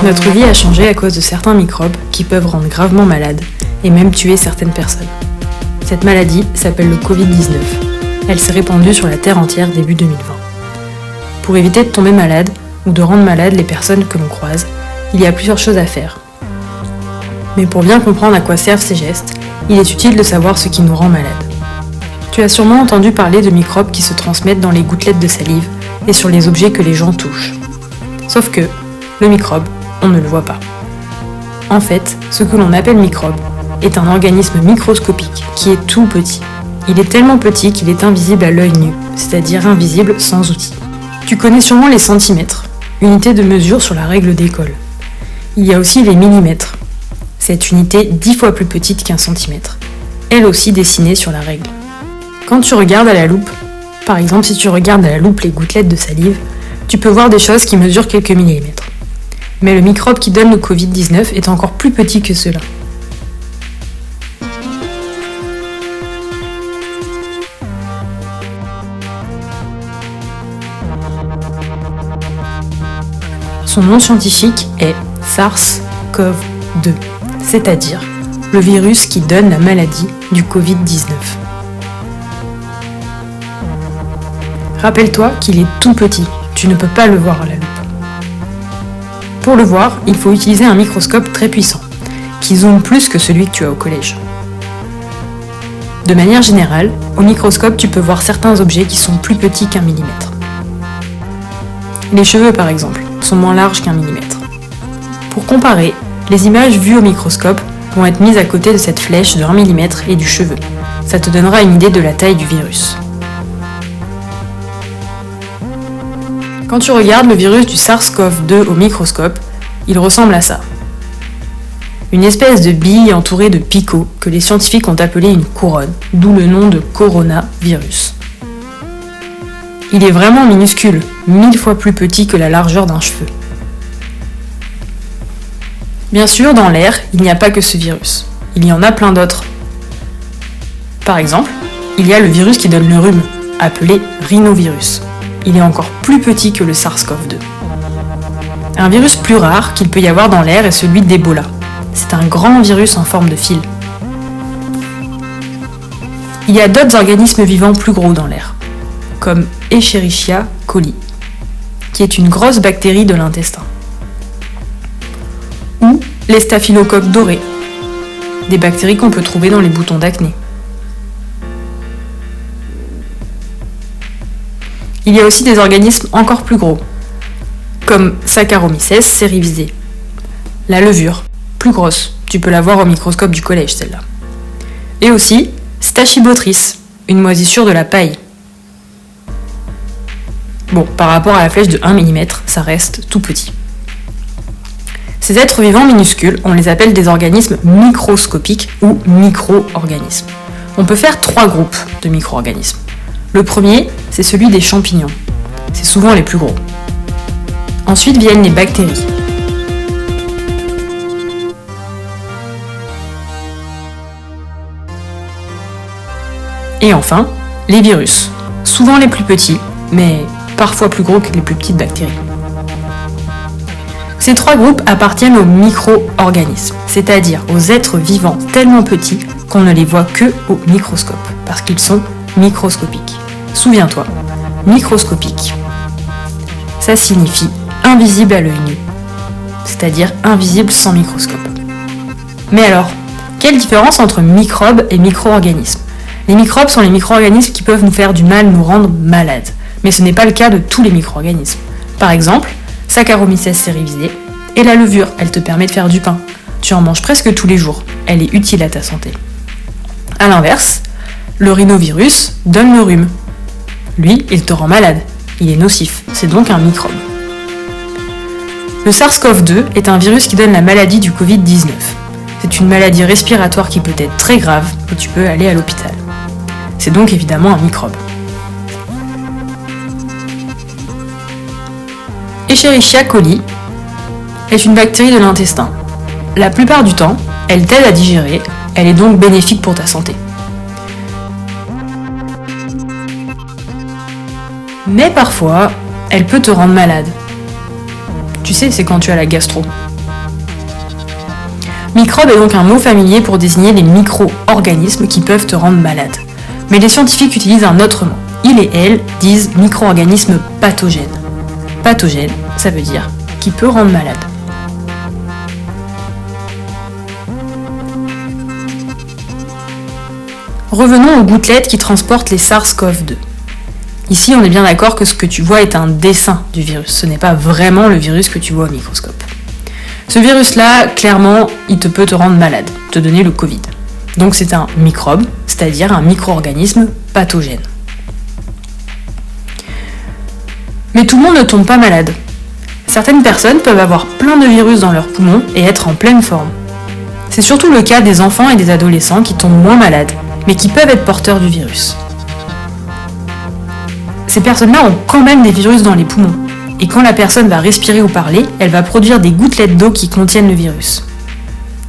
Notre vie a changé à cause de certains microbes qui peuvent rendre gravement malade et même tuer certaines personnes. Cette maladie s'appelle le Covid-19. Elle s'est répandue sur la Terre entière début 2020. Pour éviter de tomber malade ou de rendre malades les personnes que l'on croise, il y a plusieurs choses à faire. Mais pour bien comprendre à quoi servent ces gestes, il est utile de savoir ce qui nous rend malade. Tu as sûrement entendu parler de microbes qui se transmettent dans les gouttelettes de salive et sur les objets que les gens touchent. Sauf que, le microbe, on ne le voit pas. En fait, ce que l'on appelle microbe est un organisme microscopique qui est tout petit. Il est tellement petit qu'il est invisible à l'œil nu, c'est-à-dire invisible sans outil. Tu connais sûrement les centimètres, unité de mesure sur la règle d'école. Il y a aussi les millimètres, cette unité 10 fois plus petite qu'un centimètre, elle aussi dessinée sur la règle. Quand tu regardes à la loupe, par exemple si tu regardes à la loupe les gouttelettes de salive, tu peux voir des choses qui mesurent quelques millimètres. Mais le microbe qui donne le Covid-19 est encore plus petit que cela. Son nom scientifique est SARS-CoV-2, c'est-à-dire le virus qui donne la maladie du Covid-19. Rappelle-toi qu'il est tout petit, tu ne peux pas le voir à la loupe. Pour le voir, il faut utiliser un microscope très puissant, qui zoome plus que celui que tu as au collège. De manière générale, au microscope, tu peux voir certains objets qui sont plus petits qu'un millimètre. Les cheveux, par exemple, sont moins larges qu'un millimètre. Pour comparer, les images vues au microscope vont être mises à côté de cette flèche de 1 mm et du cheveu. Ça te donnera une idée de la taille du virus. Quand tu regardes le virus du SARS-CoV-2 au microscope, il ressemble à ça. Une espèce de bille entourée de picots que les scientifiques ont appelé une couronne, d'où le nom de coronavirus. Il est vraiment minuscule, 1000 fois plus petit que la largeur d'un cheveu. Bien sûr, dans l'air, il n'y a pas que ce virus. Il y en a plein d'autres. Par exemple, il y a le virus qui donne le rhume, appelé rhinovirus. Il est encore plus petit que le SARS-CoV-2. Un virus plus rare qu'il peut y avoir dans l'air est celui d'Ebola. C'est un grand virus en forme de fil. Il y a d'autres organismes vivants plus gros dans l'air, comme Escherichia coli, qui est une grosse bactérie de l'intestin. Ou les staphylocoques dorés, des bactéries qu'on peut trouver dans les boutons d'acné. Il y a aussi des organismes encore plus gros, comme Saccharomyces cerevisiae. La levure, plus grosse, tu peux la voir au microscope du collège celle-là. Et aussi Stachybotrys, une moisissure de la paille. Bon, par rapport à la flèche de 1 mm, ça reste tout petit. Ces êtres vivants minuscules, on les appelle des organismes microscopiques ou micro-organismes. On peut faire 3 groupes de micro-organismes. Le premier, c'est celui des champignons. C'est souvent les plus gros. Ensuite viennent les bactéries. Et enfin, les virus. Souvent les plus petits, mais parfois plus gros que les plus petites bactéries. Ces 3 groupes appartiennent aux micro-organismes, c'est-à-dire aux êtres vivants tellement petits qu'on ne les voit que au microscope, parce qu'ils sont microscopiques. Souviens-toi, microscopique. Ça signifie invisible à l'œil nu, c'est-à-dire invisible sans microscope. Mais alors, quelle différence entre microbes et micro-organismes ? Les microbes sont les micro-organismes qui peuvent nous faire du mal, nous rendre malades. Mais ce n'est pas le cas de tous les micro-organismes. Par exemple, Saccharomyces cerevisiae et la levure, elle te permet de faire du pain. Tu en manges presque tous les jours, elle est utile à ta santé. A l'inverse, le rhinovirus donne le rhume. Lui, il te rend malade, il est nocif, c'est donc un microbe. Le SARS-CoV-2 est un virus qui donne la maladie du Covid-19. C'est une maladie respiratoire qui peut être très grave et tu peux aller à l'hôpital. C'est donc évidemment un microbe. Escherichia coli est une bactérie de l'intestin. La plupart du temps, elle t'aide à digérer, elle est donc bénéfique pour ta santé. Mais parfois, elle peut te rendre malade. Tu sais, c'est quand tu as la gastro. Microbe est donc un mot familier pour désigner les micro-organismes qui peuvent te rendre malade. Mais les scientifiques utilisent un autre mot. Ils et elles disent micro-organismes pathogènes. Pathogène, ça veut dire qui peut rendre malade. Revenons aux gouttelettes qui transportent les SARS-CoV-2. Ici, on est bien d'accord que ce que tu vois est un dessin du virus. Ce n'est pas vraiment le virus que tu vois au microscope. Ce virus-là, clairement, il peut te rendre malade, te donner le Covid. Donc c'est un microbe, c'est-à-dire un micro-organisme pathogène. Mais tout le monde ne tombe pas malade. Certaines personnes peuvent avoir plein de virus dans leurs poumons et être en pleine forme. C'est surtout le cas des enfants et des adolescents qui tombent moins malades, mais qui peuvent être porteurs du virus. Ces personnes-là ont quand même des virus dans les poumons, et quand la personne va respirer ou parler, elle va produire des gouttelettes d'eau qui contiennent le virus.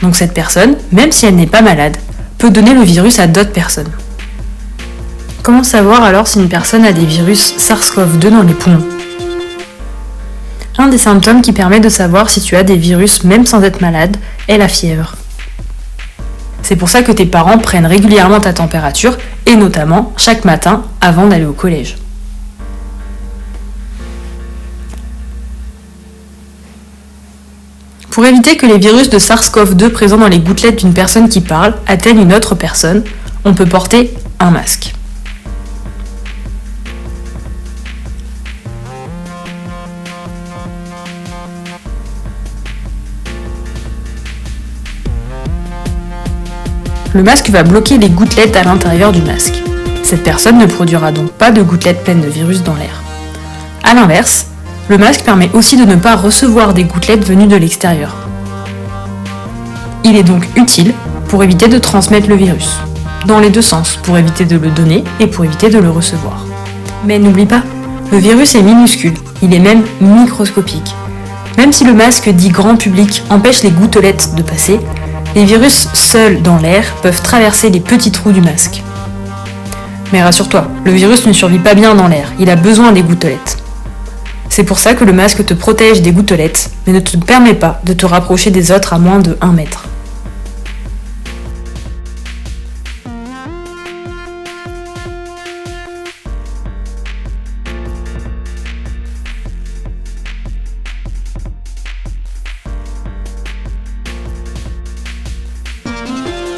Donc cette personne, même si elle n'est pas malade, peut donner le virus à d'autres personnes. Comment savoir alors si une personne a des virus SARS-CoV-2 dans les poumons ? Un des symptômes qui permet de savoir si tu as des virus même sans être malade est la fièvre. C'est pour ça que tes parents prennent régulièrement ta température, et notamment chaque matin avant d'aller au collège. Pour éviter que les virus de SARS-CoV-2 présents dans les gouttelettes d'une personne qui parle atteignent une autre personne, on peut porter un masque. Le masque va bloquer les gouttelettes à l'intérieur du masque. Cette personne ne produira donc pas de gouttelettes pleines de virus dans l'air. A l'inverse, le masque permet aussi de ne pas recevoir des gouttelettes venues de l'extérieur. Il est donc utile pour éviter de transmettre le virus, dans les deux sens, pour éviter de le donner et pour éviter de le recevoir. Mais n'oublie pas, le virus est minuscule, il est même microscopique. Même si le masque dit grand public empêche les gouttelettes de passer, les virus seuls dans l'air peuvent traverser les petits trous du masque. Mais rassure-toi, le virus ne survit pas bien dans l'air, il a besoin des gouttelettes. C'est pour ça que le masque te protège des gouttelettes, mais ne te permet pas de te rapprocher des autres à moins de 1 mètre.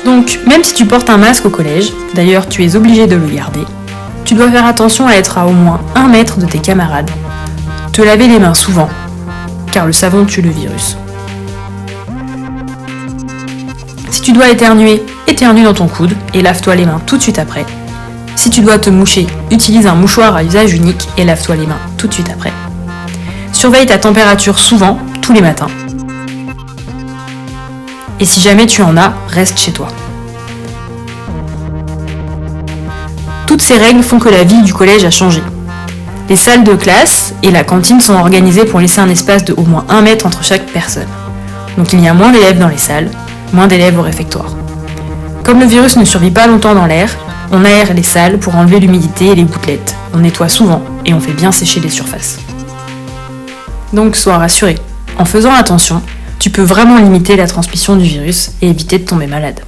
Donc, même si tu portes un masque au collège, d'ailleurs tu es obligé de le garder, tu dois faire attention à être à au moins 1 mètre de tes camarades. Te laver les mains souvent, car le savon tue le virus. Si tu dois éternuer, éternue dans ton coude et lave-toi les mains tout de suite après. Si tu dois te moucher, utilise un mouchoir à usage unique et lave-toi les mains tout de suite après. Surveille ta température souvent, tous les matins. Et si jamais tu en as, reste chez toi. Toutes ces règles font que la vie du collège a changé. Les salles de classe et la cantine sont organisées pour laisser un espace de au moins 1 mètre entre chaque personne. Donc il y a moins d'élèves dans les salles, moins d'élèves au réfectoire. Comme le virus ne survit pas longtemps dans l'air, on aère les salles pour enlever l'humidité et les gouttelettes. On nettoie souvent et on fait bien sécher les surfaces. Donc sois rassuré, en faisant attention, tu peux vraiment limiter la transmission du virus et éviter de tomber malade.